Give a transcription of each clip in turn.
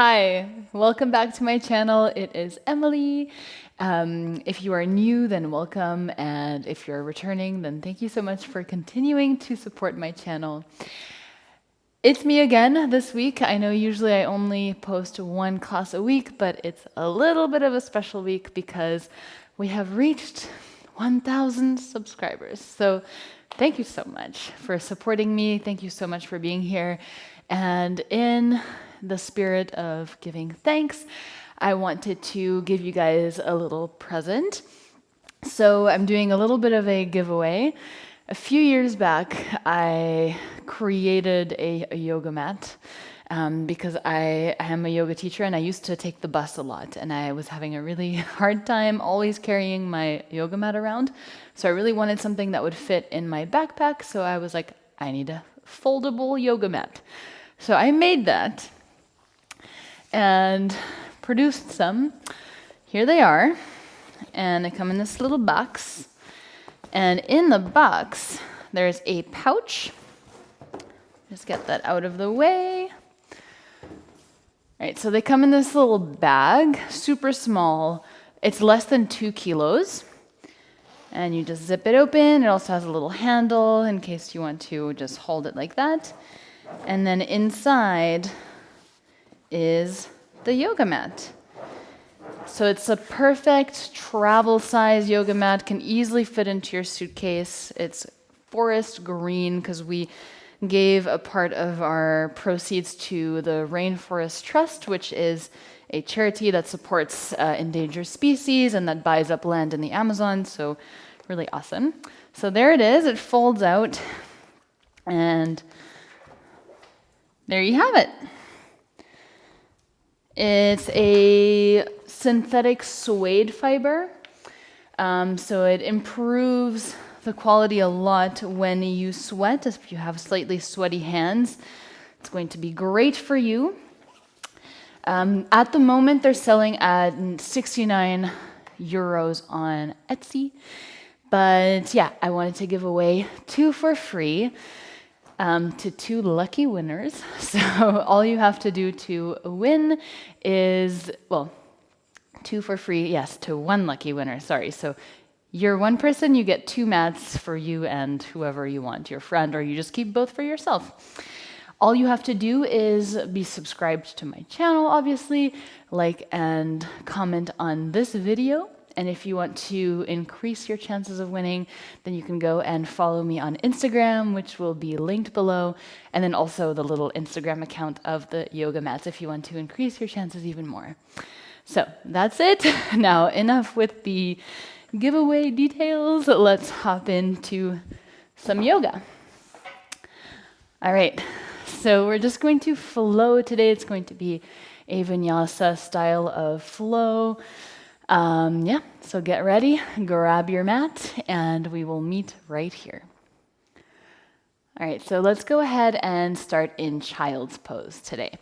Hi, welcome back to my channel. It is Emily. If you are new, then welcome. And if you're returning, then thank you so much for continuing to support my channel. It's me again this week. I know usually I only post one class a week, but it's a little bit of a special week because we have reached 1,000 subscribers. So thank you so much for supporting me. Thank you so much for being here. And in the spirit of giving thanks, I wanted to give you guys a little present. So I'm doing a little bit of a giveaway. A few years back, I created a yoga mat because I am a yoga teacher and I used to take the bus a lot, and I was having a really hard time always carrying my yoga mat around. So I really wanted something that would fit in my backpack. So I was like, I need a foldable yoga mat. So I made that and produced some. Here they are. And they come in this little box. And in the box, there's a pouch. Just get that out of the way. All right, so they come in this little bag, super small. It's less than 2 kilos. And you just zip it open. It also has a little handle in case you want to just hold it like that. And then inside is the yoga mat. So it's a perfect travel size yoga mat, can easily fit into your suitcase. It's forest green because we gave a part of our proceeds to the Rainforest Trust, which is a charity that supports endangered species and that buys up land in the Amazon. So really awesome. So there it is. It folds out and there you have it. It's a synthetic suede fiber, so it improves the quality a lot when you sweat. If you have slightly sweaty hands, it's going to be great for you. At the moment, they're selling at 69 euros on Etsy. But yeah, I wanted to give away 2 for free. To 2 lucky winners. So all you have to do to win is, 2 for free, yes, to 1 lucky winner, sorry. So you're 1 person, you get 2 mats for you and whoever you want, your friend, or you just keep both for yourself. All you have to do is be subscribed to my channel, obviously, like and comment on this video. And if you want to increase your chances of winning, then you can go and follow me on Instagram, which will be linked below. And then also the little Instagram account of the yoga mats if you want to increase your chances even more. So that's it. Now, enough with the giveaway details. Let's hop into some yoga. All right. So we're just going to flow today. It's going to be a vinyasa style of flow. So get ready, grab your mat, and we will meet right here. All right, so let's go ahead and start in child's pose today.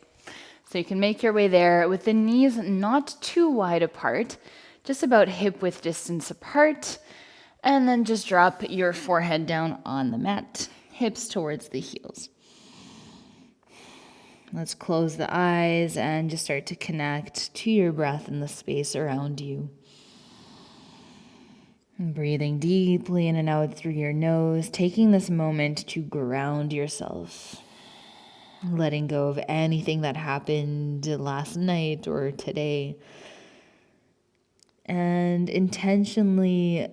So you can make your way there with the knees not too wide apart, just about hip width distance apart, and then just drop your forehead down on the mat, hips towards the heels. Let's close the eyes and just start to connect to your breath and the space around you. And breathing deeply in and out through your nose, taking this moment to ground yourself. Letting go of anything that happened last night or today. And intentionally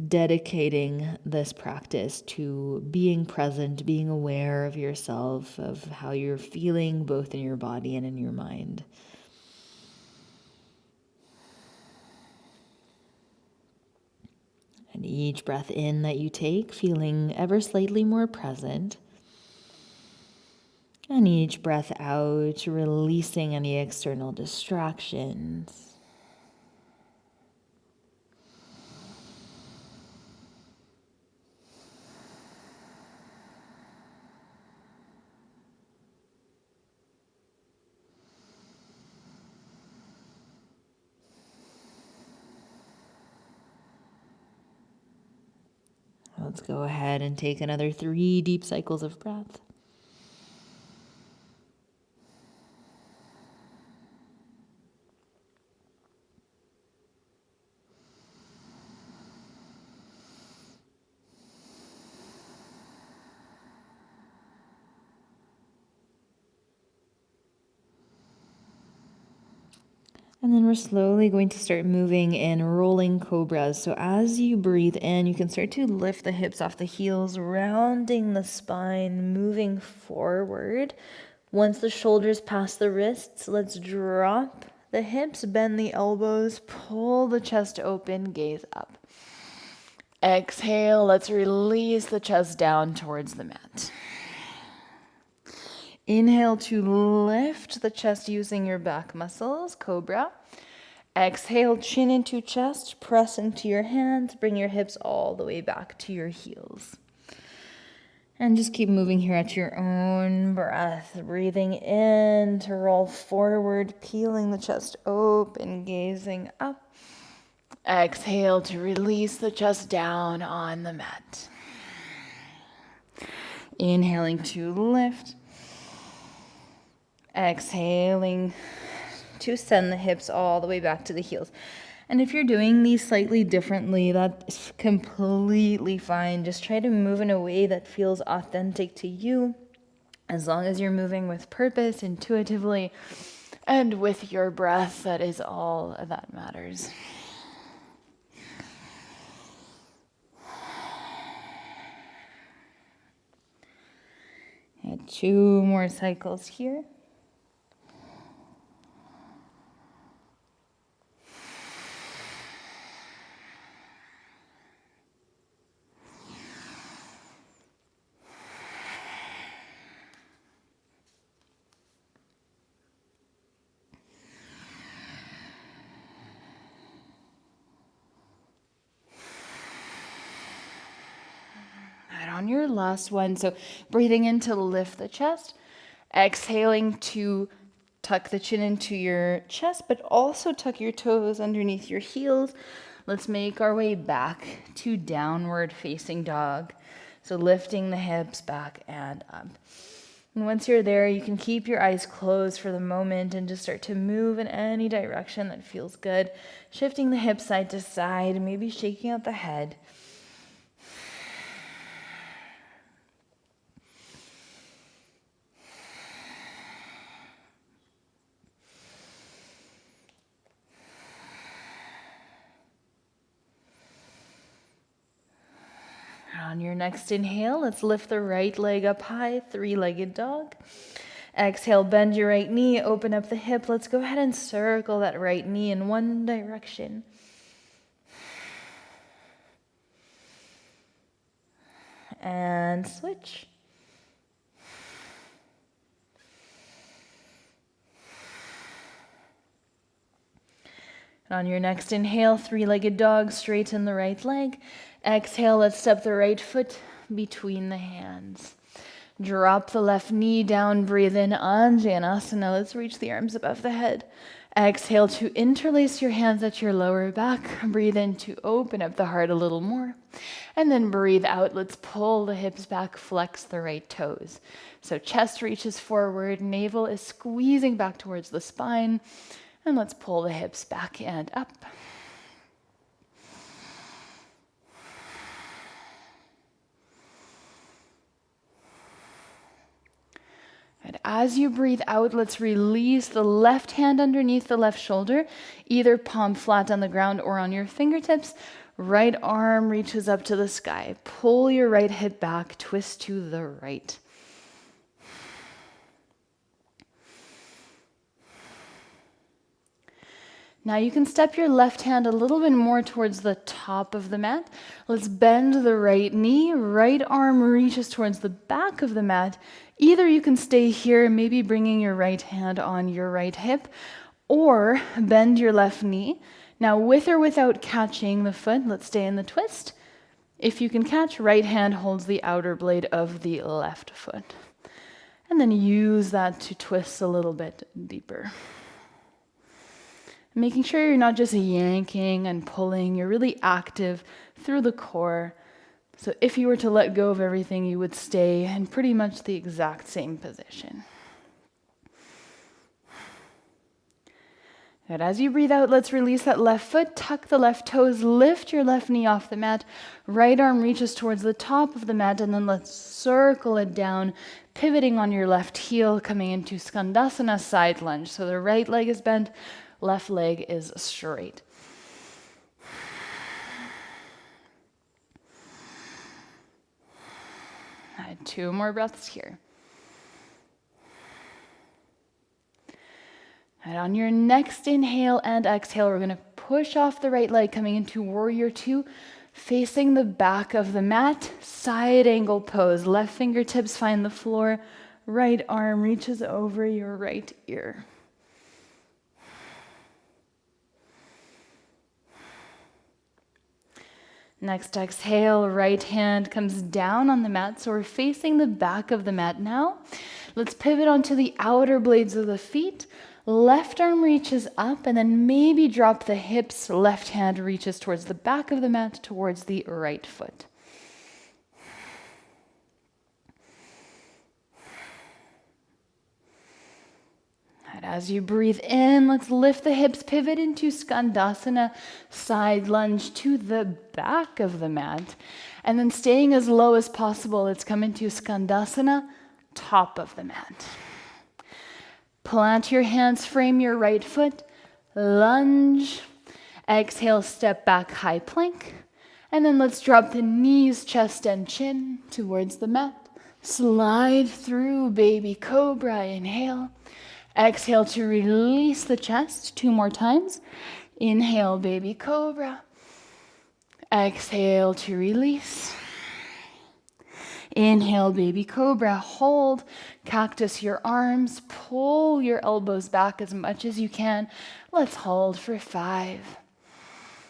dedicating this practice to being present, being aware of yourself, of how you're feeling both in your body and in your mind. And each breath in that you take, feeling ever slightly more present. And each breath out, releasing any external distractions. Let's go ahead and take another 3 deep cycles of breath. And then we're slowly going to start moving in rolling cobras. So as you breathe in, you can start to lift the hips off the heels, rounding the spine, moving forward. Once the shoulders pass the wrists, let's drop the hips, bend the elbows, pull the chest open, gaze up. Exhale, let's release the chest down towards the mat. Inhale to lift the chest using your back muscles, cobra. Exhale, chin into chest, press into your hands, bring your hips all the way back to your heels. And just keep moving here at your own breath. Breathing in to roll forward, peeling the chest open, gazing up. Exhale to release the chest down on the mat. Inhaling to lift. Exhaling to send the hips all the way back to the heels. And if you're doing these slightly differently, that's completely fine. Just try to move in a way that feels authentic to you, as long as you're moving with purpose, intuitively, and with your breath. That is all that matters. And 2 more cycles here. On your last one, so breathing in to lift the chest, exhaling to tuck the chin into your chest, but also tuck your toes underneath your heels. Let's make our way back to downward facing dog. So lifting the hips back and up. And once you're there, you can keep your eyes closed for the moment and just start to move in any direction that feels good. Shifting the hips side to side, maybe shaking out the head. On your next inhale, let's lift the right leg up high, 3-legged dog. Exhale, bend your right knee, open up the hip. Let's go ahead and circle that right knee in one direction. And switch. And on your next inhale, 3-legged dog, straighten the right leg. Exhale, let's step the right foot between the hands. Drop the left knee down, breathe in, Anjanasana. Let's reach the arms above the head. Exhale to interlace your hands at your lower back. Breathe in to open up the heart a little more. And then breathe out. Let's pull the hips back, flex the right toes. So chest reaches forward, navel is squeezing back towards the spine. And let's pull the hips back and up. And as you breathe out, let's release the left hand underneath the left shoulder, either palm flat on the ground or on your fingertips. Right arm reaches up to the sky. Pull your right hip back, twist to the right. Now you can step your left hand a little bit more towards the top of the mat. Let's bend the right knee. Right arm reaches towards the back of the mat. Either you can stay here, maybe bringing your right hand on your right hip, or bend your left knee. Now with or without catching the foot, let's stay in the twist. If you can catch, right hand holds the outer blade of the left foot. And then use that to twist a little bit deeper. Making sure you're not just yanking and pulling, you're really active through the core. So if you were to let go of everything, you would stay in pretty much the exact same position. Good. As you breathe out, let's release that left foot, tuck the left toes, lift your left knee off the mat, right arm reaches towards the top of the mat, and then let's circle it down, pivoting on your left heel, coming into Skandasana side lunge. So the right leg is bent, left leg is straight. And 2 more breaths here. And on your next inhale and exhale, we're going to push off the right leg, coming into warrior 2, facing the back of the mat, side angle pose. Left fingertips find the floor, right arm reaches over your right ear. Next exhale, right hand comes down on the mat, so we're facing the back of the mat now. Let's pivot onto the outer blades of the feet. Left arm reaches up, and then maybe drop the hips. Left hand reaches towards the back of the mat, towards the right foot. And as you breathe in, let's lift the hips, pivot into Skandasana, side lunge to the back of the mat. And then staying as low as possible, let's come into Skandasana, top of the mat. Plant your hands, frame your right foot, lunge. Exhale, step back, high plank. And then let's drop the knees, chest, and chin towards the mat. Slide through baby cobra, inhale. Exhale to release the chest 2 more times. Inhale, baby cobra. Exhale to release. Inhale, baby cobra. Hold, cactus your arms. Pull your elbows back as much as you can. Let's hold for 5.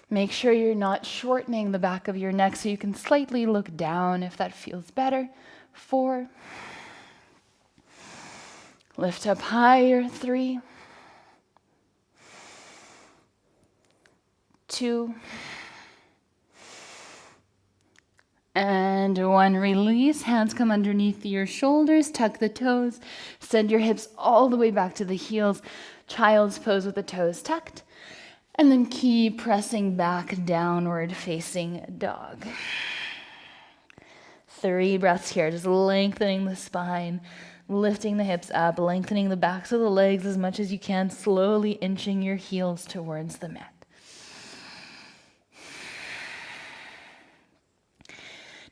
Make sure you're not shortening the back of your neck so you can slightly look down if that feels better. 4. Lift up higher. 3. 2. And 1, release. Hands come underneath your shoulders. Tuck the toes. Send your hips all the way back to the heels. Child's pose with the toes tucked. And then keep pressing back, downward facing dog. 3 breaths here, just lengthening the spine, lifting the hips up, lengthening the backs of the legs as much as you can, slowly inching your heels towards the mat.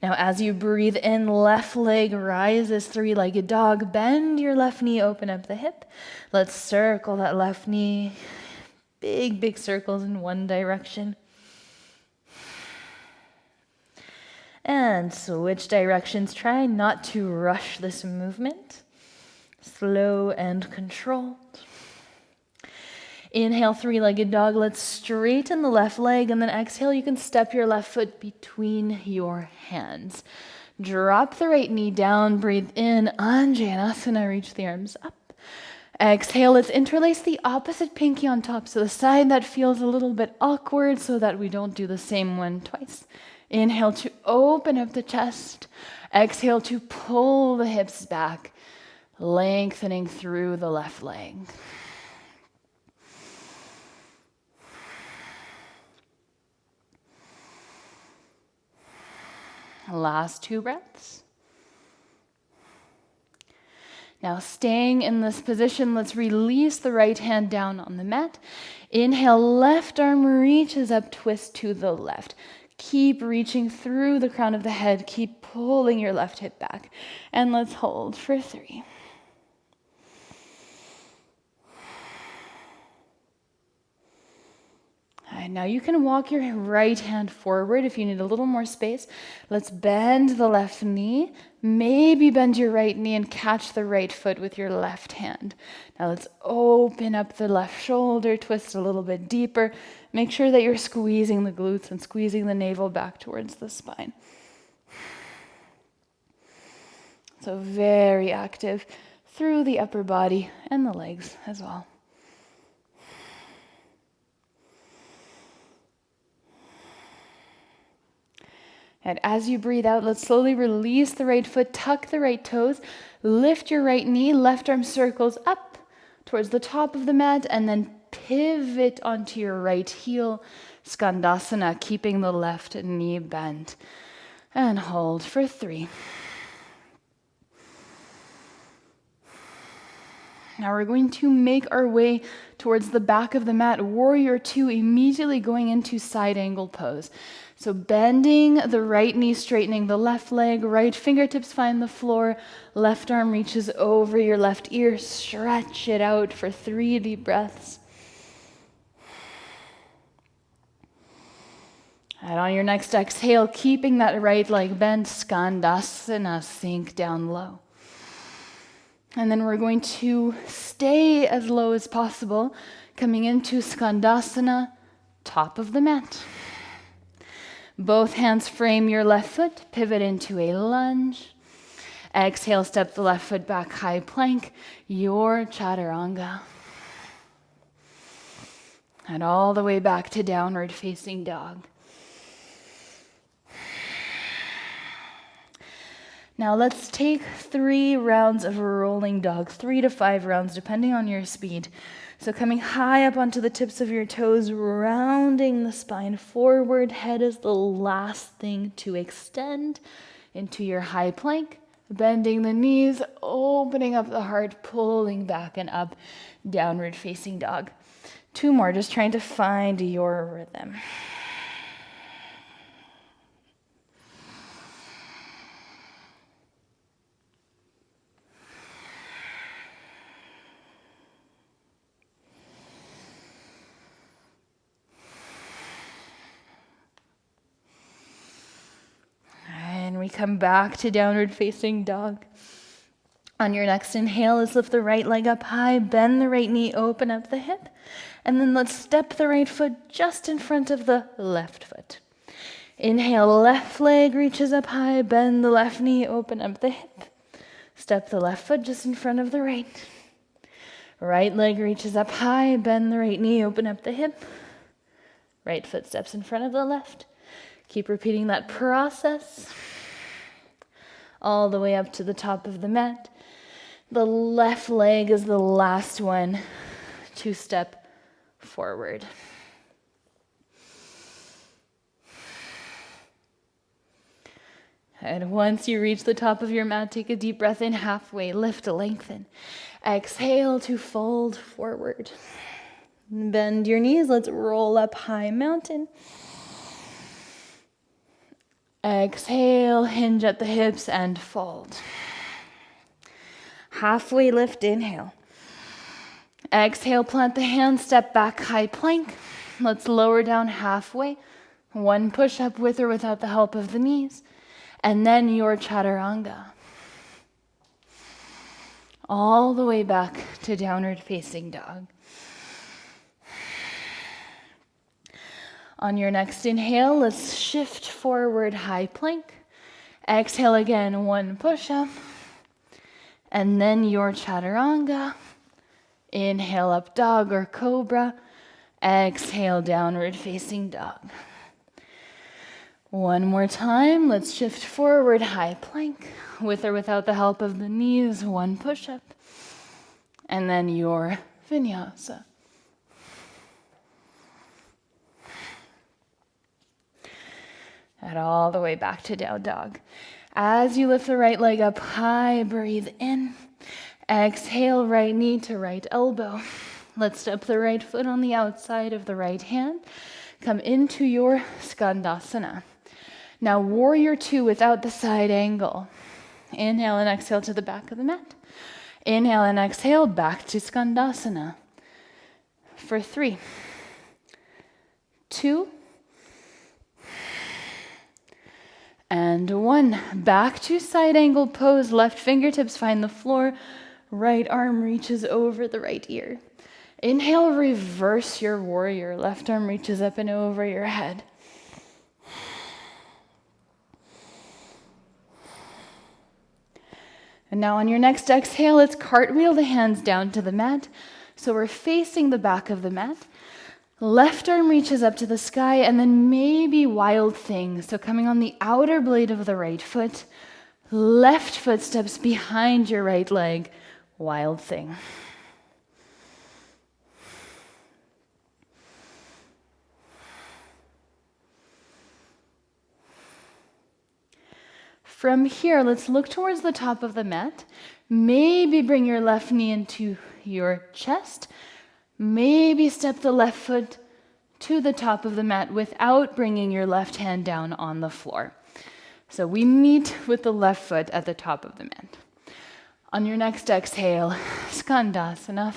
Now, as you breathe in, left leg rises, 3-legged dog. Bend your left knee, open up the hip. Let's circle that left knee. Big, big circles in one direction. And switch directions. Try not to rush this movement. Slow and controlled. Inhale, 3-legged dog. Let's straighten the left leg, and then exhale. You can step your left foot between your hands. Drop the right knee down. Breathe in. Anjaneyasana. Reach the arms up. Exhale. Let's interlace the opposite pinky on top. So the side that feels a little bit awkward so that we don't do the same one twice. Inhale to open up the chest. Exhale to pull the hips back, lengthening through the left leg. Last 2 breaths. Now, staying in this position, let's release the right hand down on the mat. Inhale, left arm reaches up, twist to the left. Keep reaching through the crown of the head. Keep pulling your left hip back. And let's hold for 3. And now you can walk your right hand forward if you need a little more space. Let's bend the left knee. Maybe bend your right knee and catch the right foot with your left hand. Now let's open up the left shoulder, twist a little bit deeper. Make sure that you're squeezing the glutes and squeezing the navel back towards the spine. So very active through the upper body and the legs as well. And as you breathe out, let's slowly release the right foot, tuck the right toes, lift your right knee, left arm circles up towards the top of the mat, and then pivot onto your right heel, Skandasana, keeping the left knee bent. And hold for 3. Now we're going to make our way towards the back of the mat, warrior two, immediately going into side angle pose. So bending the right knee, straightening the left leg, right fingertips find the floor, left arm reaches over your left ear, stretch it out for 3 deep breaths. And on your next exhale, keeping that right leg bent, Skandasana, sink down low. And then we're going to stay as low as possible, coming into Skandasana, top of the mat. Both hands frame your left foot, pivot into a lunge. Exhale, step the left foot back, high plank, your chaturanga. And all the way back to downward facing dog. Now let's take 3 rounds of rolling dog, 3 to 5 rounds, depending on your speed. So coming high up onto the tips of your toes, rounding the spine forward, head is the last thing to extend into your high plank, bending the knees, opening up the heart, pulling back and up, downward facing dog. 2 more, just trying to find your rhythm. And we come back to downward facing dog. On your next inhale, let's lift the right leg up high, bend the right knee, open up the hip. And then let's step the right foot just in front of the left foot. Inhale, left leg reaches up high, bend the left knee, open up the hip. Step the left foot just in front of the right. Right leg reaches up high, bend the right knee, open up the hip. Right foot steps in front of the left. Keep repeating that process all the way up to the top of the mat. The left leg is the last one to step forward. And once you reach the top of your mat, take a deep breath in halfway, lift, lengthen. Exhale to fold forward. Bend your knees, let's roll up high mountain. Exhale, hinge at the hips and fold. Halfway lift, inhale. Exhale, plant the hands, step back, high plank. Let's lower down halfway. 1 push-up with or without the help of the knees. And then your chaturanga. All the way back to downward facing dog. On your next inhale, let's shift forward, high plank. Exhale again, 1 push-up. And then your chaturanga. Inhale up dog or cobra. Exhale, downward facing dog. 1 more time, let's shift forward, high plank. With or without the help of the knees, 1 push-up. And then your vinyasa. And all the way back to down dog. As you lift the right leg up high, breathe in. Exhale, right knee to right elbow. Let's step the right foot on the outside of the right hand. Come into your Skandasana. Now warrior two without the side angle. Inhale and exhale to the back of the mat. Inhale and exhale back to Skandasana. For 3, 2, and 1. Back to side angle pose. Left fingertips find the floor. Right arm reaches over the right ear. Inhale, reverse your warrior. Left arm reaches up and over your head. And now on your next exhale, let's cartwheel the hands down to the mat. So we're facing the back of the mat. Left arm reaches up to the sky, and then maybe wild thing. So coming on the outer blade of the right foot, left foot steps behind your right leg, wild thing. From here, let's look towards the top of the mat. Maybe bring your left knee into your chest. Maybe step the left foot to the top of the mat without bringing your left hand down on the floor. So we meet with the left foot at the top of the mat. On your next exhale, Skandasana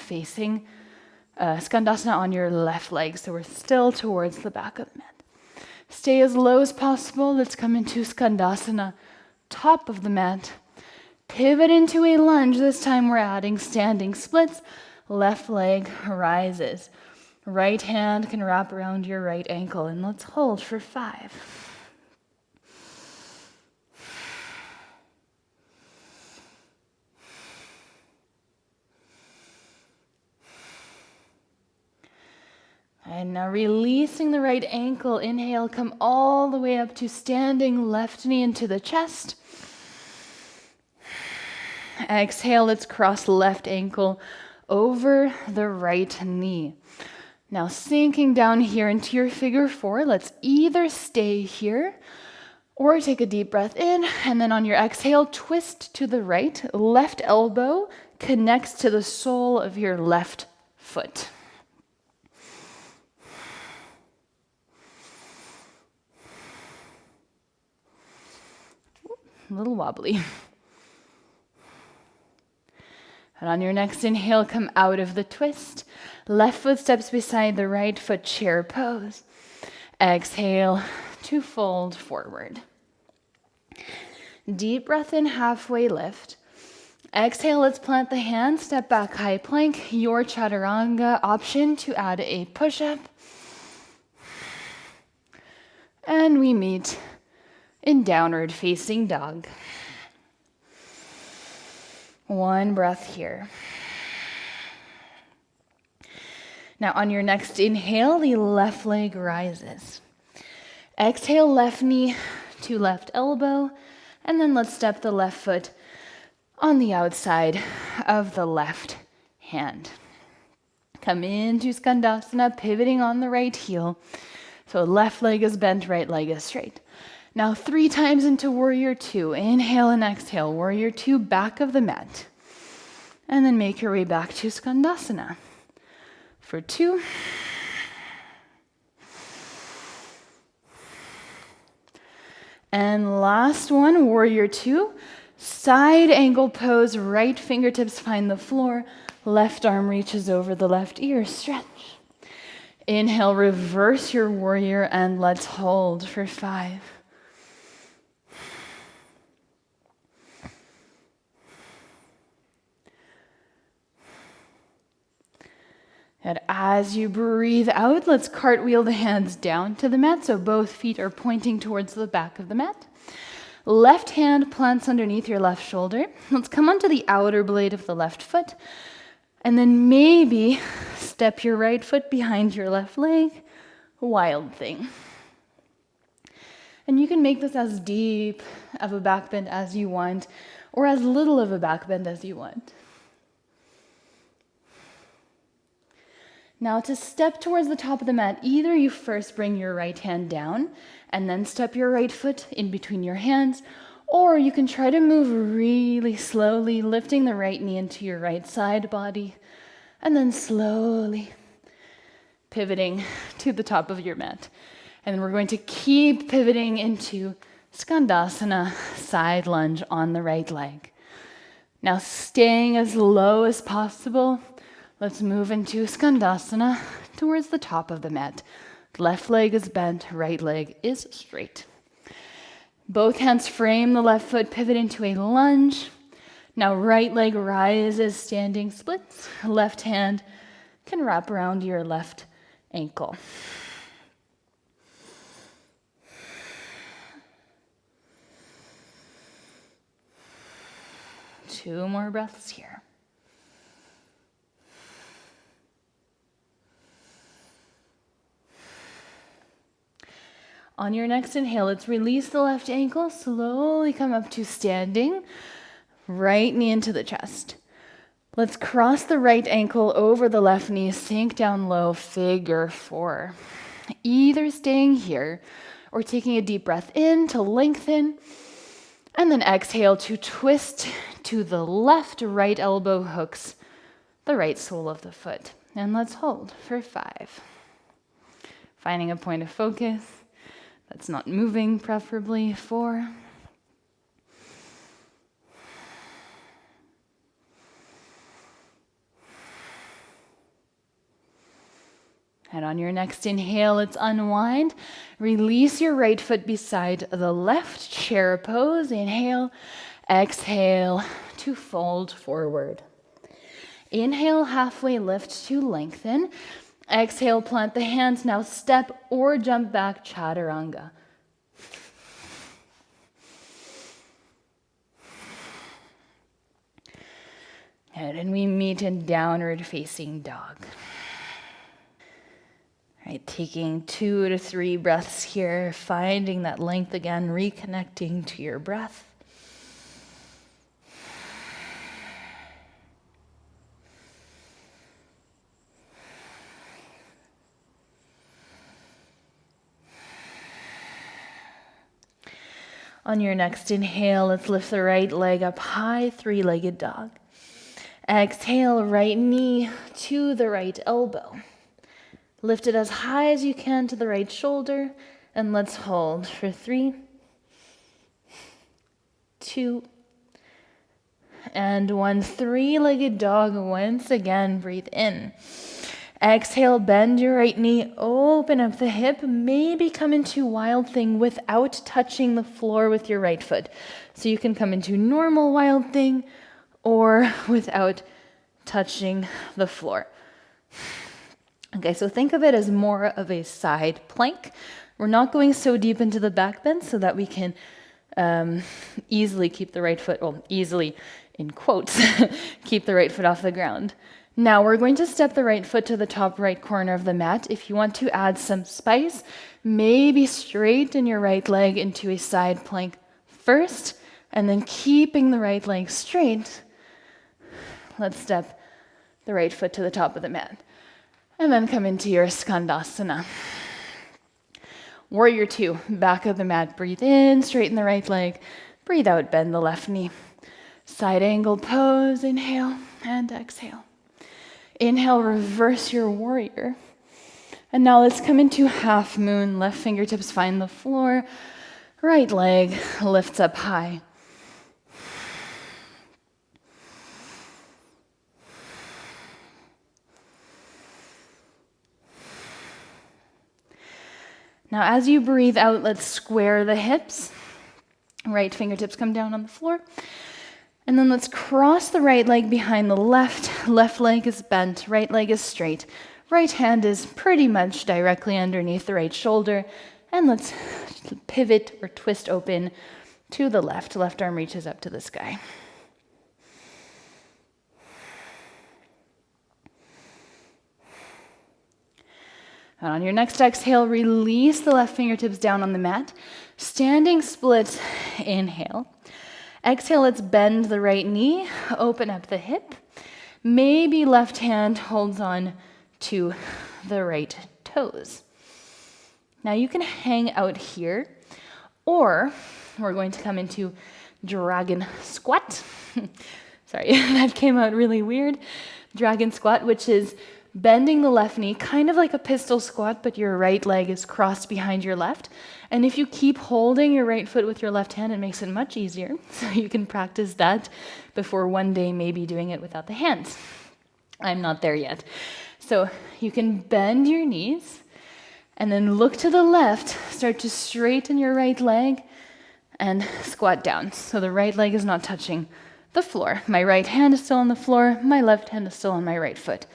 Skandasana on your left leg. So we're still towards the back of the mat. Stay as low as possible. Let's come into Skandasana, top of the mat. Pivot into a lunge. This time we're adding standing splits. Left leg rises. Right hand can wrap around your right ankle. And let's hold for 5. And now releasing the right ankle. Inhale, come all the way up to standing left knee into the chest. Exhale, let's cross left ankle over the right knee. Now sinking down here into your figure 4, let's either stay here or take a deep breath in, and then on your exhale, twist to the right. Left elbow connects to the sole of your left foot. A little wobbly. And on your next inhale, come out of the twist. Left foot steps beside the right foot, chair pose. Exhale to fold forward. Deep breath in, halfway lift. Exhale, let's plant the hands, step back, high plank. Your chaturanga option to add a push-up. And we meet in downward facing dog. One breath here. Now on your next inhale, the left leg rises. Exhale, left knee to left elbow, and then let's step the left foot on the outside of the left hand. Come into Skandasana, pivoting on the right heel. So left leg is bent, right leg is straight. Now 3 times into Warrior 2. Inhale and exhale. Warrior 2, back of the mat. And then make your way back to Skandasana. For 2. And last one, Warrior 2. Side angle pose, right fingertips find the floor. Left arm reaches over the left ear. Stretch. Inhale, reverse your warrior, and let's hold for 5. And as you breathe out, let's cartwheel the hands down to the mat so both feet are pointing towards the back of the mat. Left hand plants underneath your left shoulder. Let's come onto the outer blade of the left foot. And then maybe step your right foot behind your left leg. Wild thing. And you can make this as deep of a back bend as you want, or as little of a back bend as you want. Now to step towards the top of the mat, either you first bring your right hand down and then step your right foot in between your hands, or you can try to move really slowly, lifting the right knee into your right side body, and then slowly pivoting to the top of your mat. And then we're going to keep pivoting into Skandasana, side lunge on the right leg. Now staying as low as possible, let's move into Skandasana towards the top of the mat. Left leg is bent, right leg is straight. Both hands frame the left foot, pivot into a lunge. Now right leg rises, standing splits. Left hand can wrap around your left ankle. Two more breaths here. On your next inhale, let's release the left ankle, slowly come up to standing, right knee into the chest. Let's cross the right ankle over the left knee, sink down low, figure 4. Either staying here or taking a deep breath in to lengthen, and then exhale to twist to the left, right elbow hooks the right sole of the foot. And let's hold for 5. Finding a point of focus that's not moving, preferably. 4. And on your next inhale, let's unwind. Release your right foot beside the left, chair pose. Inhale, exhale to fold forward. Inhale, halfway lift to lengthen. Exhale, plant the hands. Now step or jump back, chaturanga. And we meet in downward facing dog. Right, taking 2 to 3 breaths here, finding that length again, reconnecting to your breath. On your next inhale, let's lift the right leg up high, 3-legged dog. Exhale, right knee to the right elbow. Lift it as high as you can to the right shoulder, and let's hold for 3, 2, and 1. 3-legged dog. Once again, breathe in. Exhale, bend your right knee, open up the hip, maybe come into wild thing without touching the floor with your right foot. So you can come into normal wild thing or without touching the floor. Okay, so think of it as more of a side plank. We're not going so deep into the back bend so that we can easily keep the right foot, well, easily in quotes, keep the right foot off the ground. Now we're going to step the right foot to the top right corner of the mat. If you want to add some spice, maybe straighten your right leg into a side plank first, and then keeping the right leg straight, let's step the right foot to the top of the mat. And then come into your Skandasana. Warrior 2, back of the mat. Breathe in, straighten the right leg. Breathe out, bend the left knee. Side angle pose, inhale and exhale. Inhale, reverse your warrior. And now let's come into half moon. Left fingertips find the floor. Right leg lifts up high. Now, as you breathe out, let's square the hips. Right fingertips come down on the floor. And then let's cross the right leg behind the left. Left leg is bent, right leg is straight. Right hand is pretty much directly underneath the right shoulder. And let's pivot or twist open to the left. Left arm reaches up to the sky. And on your next exhale, release the left fingertips down on the mat. Standing split, inhale. Exhale, let's bend the right knee, open up the hip. Maybe left hand holds on to the right toes. Now you can hang out here, or we're going to come into dragon squat. Sorry, that came out really weird. Dragon squat, which is bending the left knee, kind of like a pistol squat, but your right leg is crossed behind your left. And if you keep holding your right foot with your left hand, it makes it much easier. So you can practice that before one day maybe doing it without the hands. I'm not there yet. So you can bend your knees and then look to the left, start to straighten your right leg and squat down. So the right leg is not touching the floor. My right hand is still on the floor. My left hand is still on my right foot.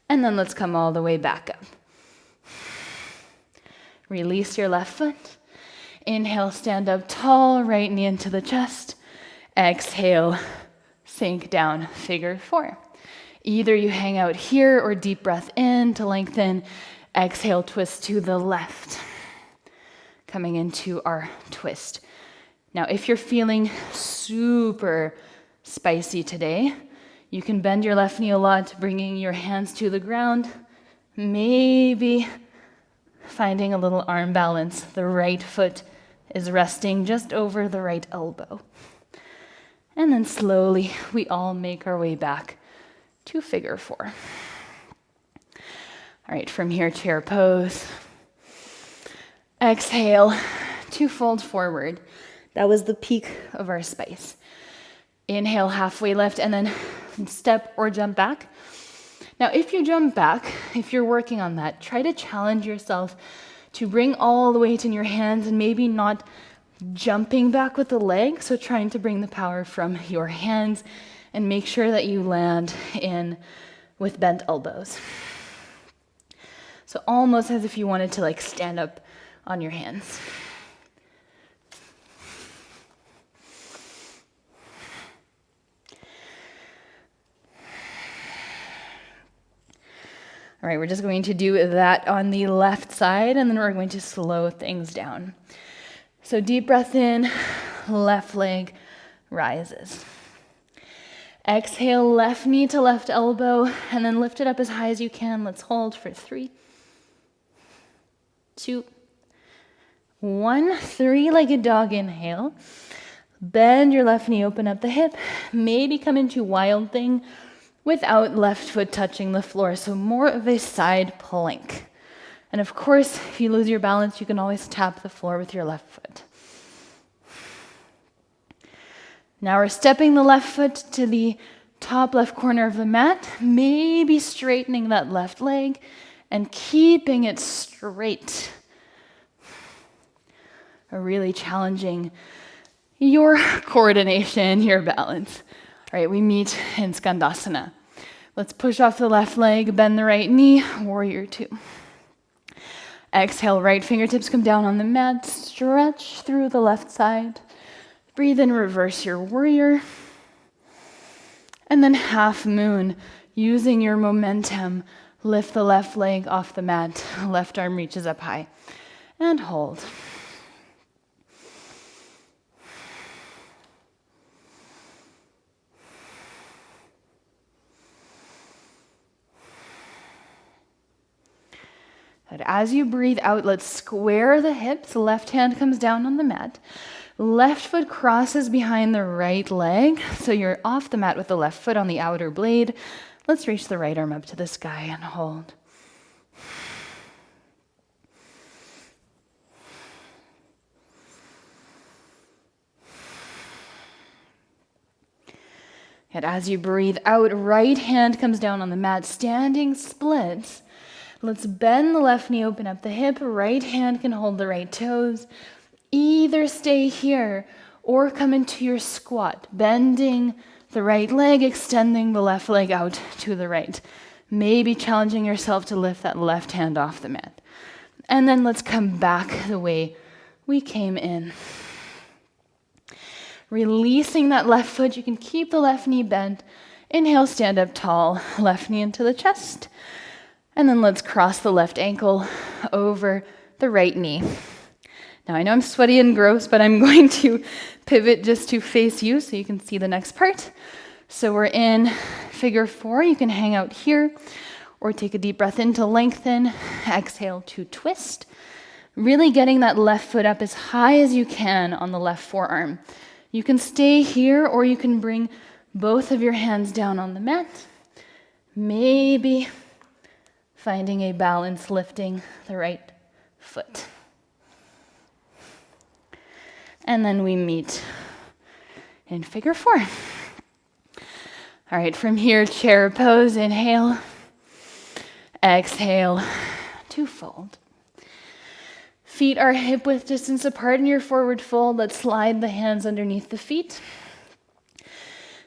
And then let's come all the way back up. Release your left foot. Inhale, stand up tall, right knee into the chest. Exhale, sink down, figure 4. Either you hang out here or deep breath in to lengthen. Exhale, twist to the left. Coming into our twist. Now, if you're feeling super spicy today, you can bend your left knee a lot, bringing your hands to the ground. Maybe finding a little arm balance. The right foot is resting just over the right elbow. And then slowly, we all make our way back to figure four. All right, from here, chair pose. Exhale to fold forward. That was the peak of our spice. Inhale, halfway lift, and then step or jump back. Now, if you jump back, if you're working on that, try to challenge yourself to bring all the weight in your hands and maybe not jumping back with the leg. So trying to bring the power from your hands and make sure that you land in with bent elbows. So almost as if you wanted to like stand up on your hands. All right, we're just going to do that on the left side, and then we're going to slow things down. So deep breath in, left leg rises. Exhale, left knee to left elbow, and then lift it up as high as you can. Let's hold for 3, 2, 1. Three-legged dog, inhale. Bend your left knee, open up the hip. Maybe come into wild thing without left foot touching the floor, so more of a side plank. And of course, if you lose your balance, you can always tap the floor with your left foot. Now we're stepping the left foot to the top left corner of the mat, maybe straightening that left leg and keeping it straight. Really challenging your coordination, your balance. All right, we meet in Skandasana. Let's push off the left leg, bend the right knee, warrior 2. Exhale, right fingertips come down on the mat, stretch through the left side. Breathe in, reverse your warrior. And then half moon, using your momentum, lift the left leg off the mat, left arm reaches up high, and hold. But as you breathe out, let's square the hips. Left hand comes down on the mat. Left foot crosses behind the right leg. So you're off the mat with the left foot on the outer blade. Let's reach the right arm up to the sky and hold. And as you breathe out, right hand comes down on the mat, standing splits. Let's bend the left knee, open up the hip. Right hand can hold the right toes. Either stay here or come into your squat, bending the right leg, extending the left leg out to the right. Maybe challenging yourself to lift that left hand off the mat. And then let's come back the way we came in. Releasing that left foot, you can keep the left knee bent. Inhale, stand up tall, left knee into the chest. And then let's cross the left ankle over the right knee. Now I know I'm sweaty and gross, but I'm going to pivot just to face you so you can see the next part. So we're in figure 4. You can hang out here or take a deep breath in to lengthen. Exhale to twist. Really getting that left foot up as high as you can on the left forearm. You can stay here or you can bring both of your hands down on the mat. Maybe finding a balance, lifting the right foot. And then we meet in figure 4. All right, from here, chair pose, inhale. Exhale to fold. Feet are hip width distance apart in your forward fold. Let's slide the hands underneath the feet.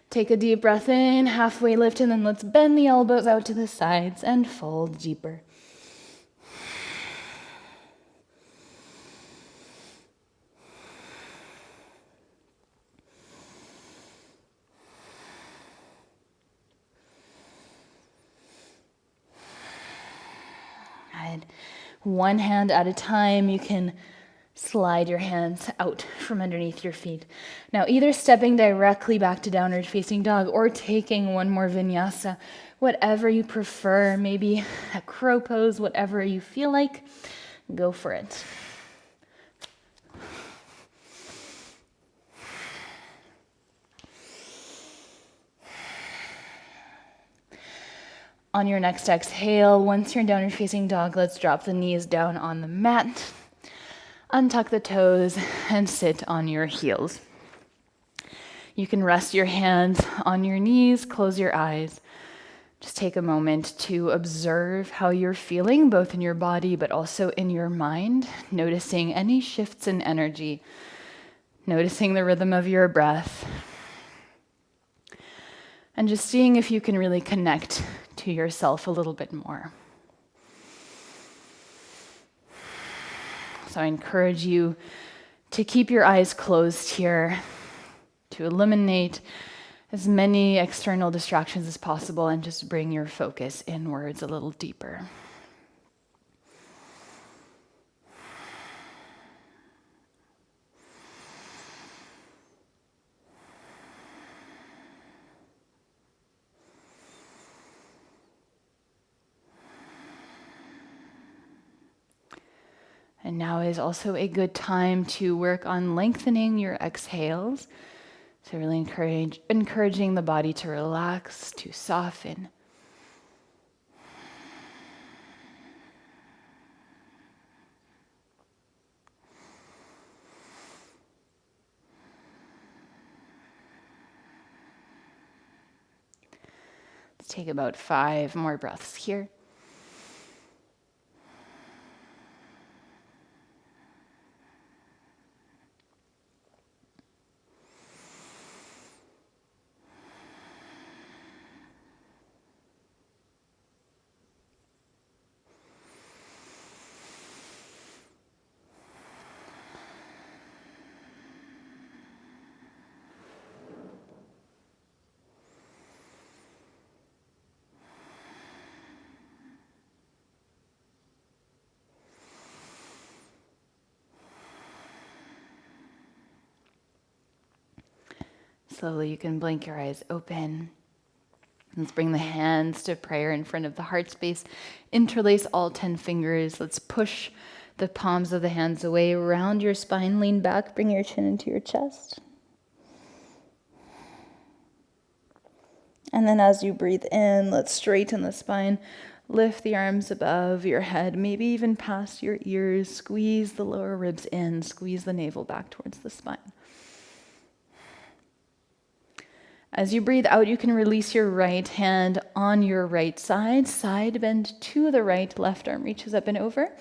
Take a deep breath in, halfway lift, and then let's bend the elbows out to the sides and fold deeper. Good. One hand at a time, you can slide your hands out from underneath your feet. Now, either stepping directly back to downward facing dog or taking one more vinyasa, whatever you prefer, maybe a crow pose, whatever you feel like, go for it. On your next exhale, once you're in downward facing dog, let's drop the knees down on the mat, untuck the toes, and sit on your heels. You can rest your hands on your knees, close your eyes. Just take a moment to observe how you're feeling, both in your body but also in your mind, noticing any shifts in energy, noticing the rhythm of your breath, and just seeing if you can really connect to yourself a little bit more. So I encourage you to keep your eyes closed here, to eliminate as many external distractions as possible and just bring your focus inwards a little deeper. And now is also a good time to work on lengthening your exhales. So really encouraging the body to relax, to soften. Let's take about 5 more breaths here. Slowly you can blink your eyes open. Let's bring the hands to prayer in front of the heart space. Interlace all 10 fingers. Let's push the palms of the hands away. Round your spine, lean back, bring your chin into your chest. And then as you breathe in, let's straighten the spine. Lift the arms above your head, maybe even past your ears. Squeeze the lower ribs in. Squeeze the navel back towards the spine. As you breathe out, you can release your right hand on your right side. Side bend to the right, left arm reaches up and over.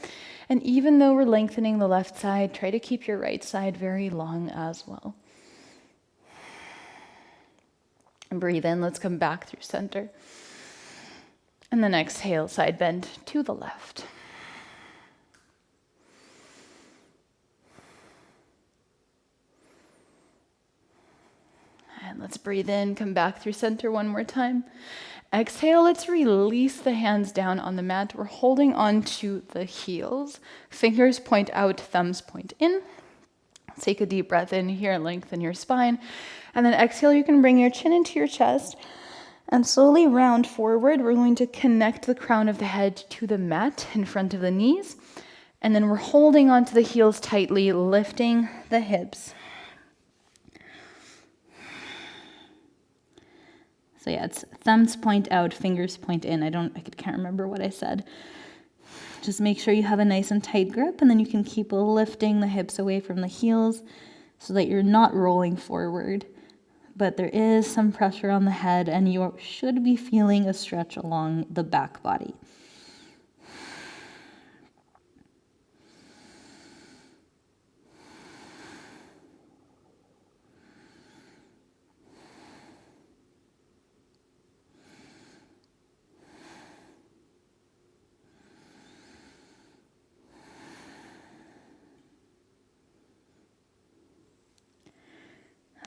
And even though we're lengthening the left side, try to keep your right side very long as well. And breathe in, let's come back through center. And then exhale, side bend to the left. And let's breathe in, come back through center one more time. Exhale, let's release the hands down on the mat. We're holding on to the heels. Fingers point out, thumbs point in. Take a deep breath in here, lengthen your spine. And then exhale, you can bring your chin into your chest and slowly round forward. We're going to connect the crown of the head to the mat in front of the knees. And then we're holding onto the heels tightly, lifting the hips. So yeah, it's thumbs point out, fingers point in. I can't remember what I said. Just make sure you have a nice and tight grip, and then you can keep lifting the hips away from the heels so that you're not rolling forward. But there is some pressure on the head, and you should be feeling a stretch along the back body.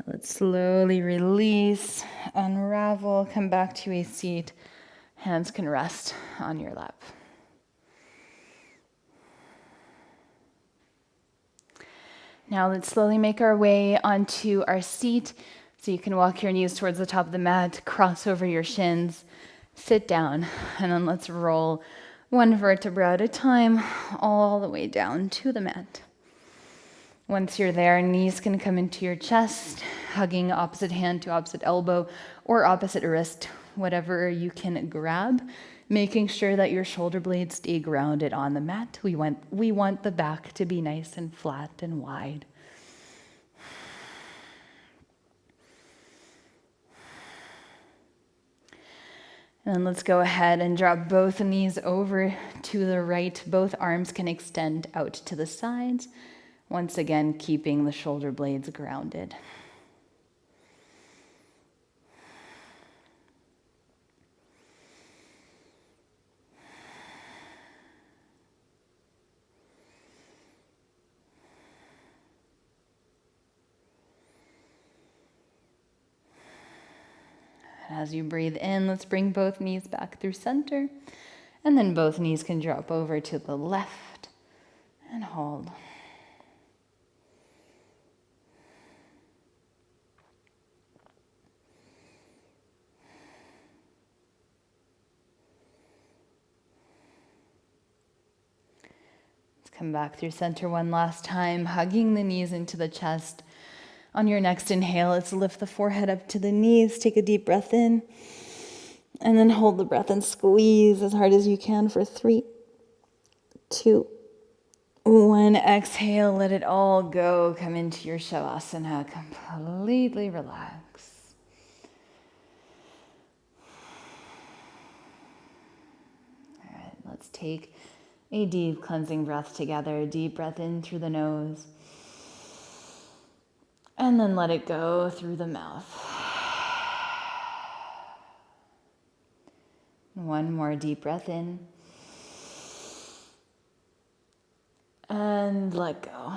Let's slowly release, unravel, come back to a seat. Hands can rest on your lap. Now let's slowly make our way onto our seat. So you can walk your knees towards the top of the mat, cross over your shins, sit down, and then let's roll one vertebra at a time all the way down to the mat. Once you're there, knees can come into your chest, hugging opposite hand to opposite elbow or opposite wrist, whatever you can grab making sure that your shoulder blades stay grounded on the mat. We want the back to be nice and flat and wide. And then let's go ahead and drop both knees over to the right. Both arms can extend out to the sides. Once again, keeping the shoulder blades grounded. As you breathe in, let's bring both knees back through center. And then both knees can drop over to the left and hold. Let's come back through center one last time, hugging the knees into the chest. On your next inhale, let's lift the forehead up to the knees. Take a deep breath in. And then hold the breath and squeeze as hard as you can for 3, 2, 1. Exhale, let it all go. Come into your Shavasana. Completely relax. All right, let's take a deep cleansing breath together. Deep breath in through the nose. And then let it go through the mouth. One more deep breath in. And let go.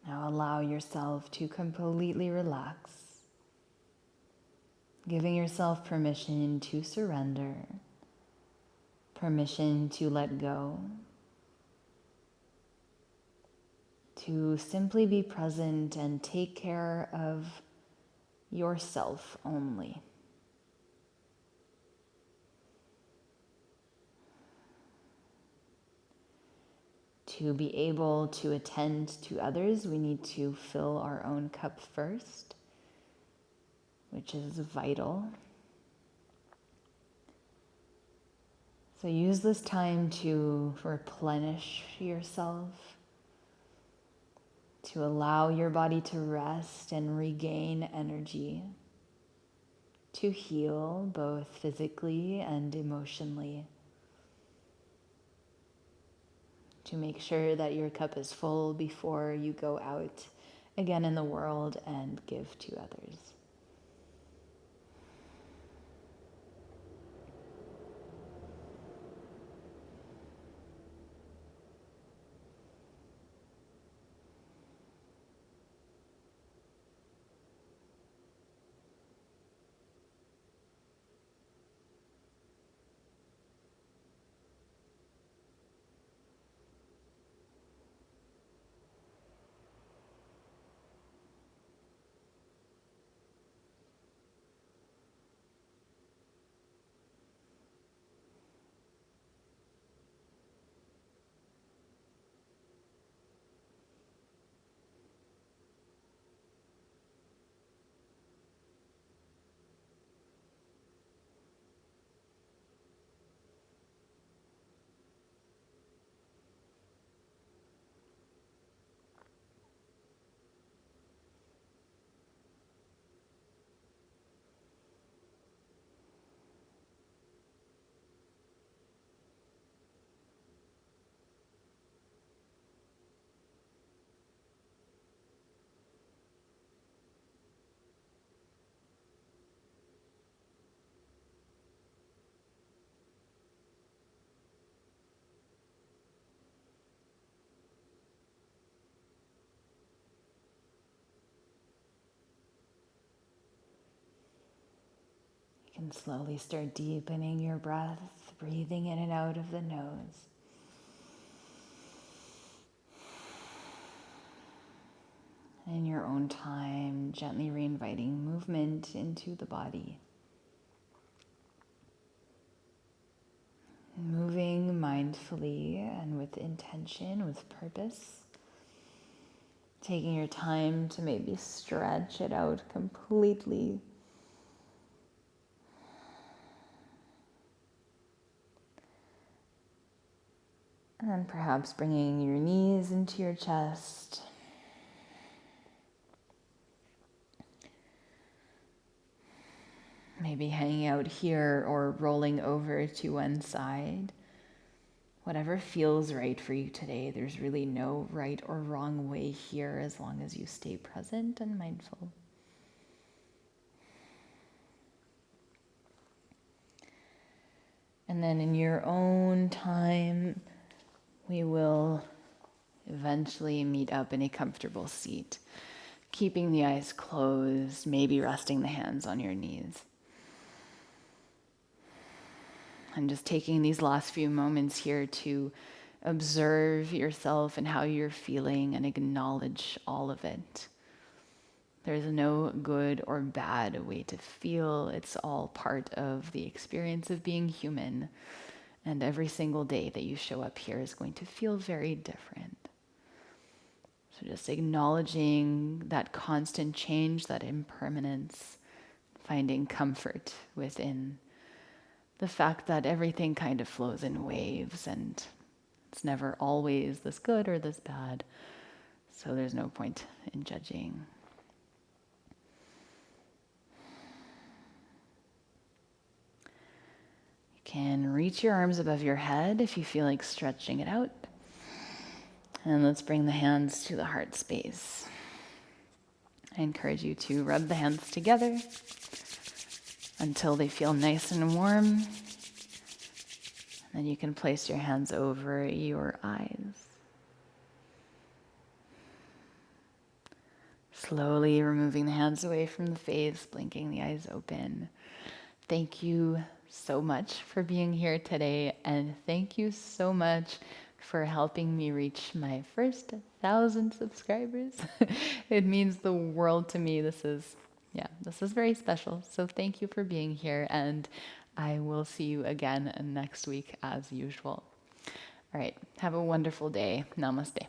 Now allow yourself to completely relax, giving yourself permission to surrender, permission to let go, to simply be present and take care of yourself only. To be able to attend to others, we need to fill our own cup first, which is vital. So use this time to replenish yourself, to allow your body to rest and regain energy, to heal both physically and emotionally, to make sure that your cup is full before you go out again in the world and give to others. You can slowly start deepening your breath, breathing in and out of the nose. In your own time, gently reinviting movement into the body. Moving mindfully and with intention, with purpose. Taking your time to maybe stretch it out completely. And perhaps bringing your knees into your chest. Maybe hanging out here or rolling over to one side. Whatever feels right for you today, there's really no right or wrong way here as long as you stay present and mindful. And then in your own time, we will eventually meet up in a comfortable seat, keeping the eyes closed, maybe resting the hands on your knees. And just taking these last few moments here to observe yourself and how you're feeling and acknowledge all of it. There's no good or bad way to feel. It's all part of the experience of being human. And every single day that you show up here is going to feel very different. So just acknowledging that constant change, that impermanence, finding comfort within the fact that everything kind of flows in waves and it's never always this good or this bad. So there's no point in judging. You can reach your arms above your head if you feel like stretching it out. And let's bring the hands to the heart space. I encourage you to rub the hands together until they feel nice and warm. Then you can place your hands over your eyes. Slowly removing the hands away from the face, blinking the eyes open. Thank you so much for being here today, and thank you so much for helping me reach my first 1,000 subscribers. It means the world to me. This is very special. So thank you for being here, and I will see you again next week as usual. All right, have a wonderful day. Namaste.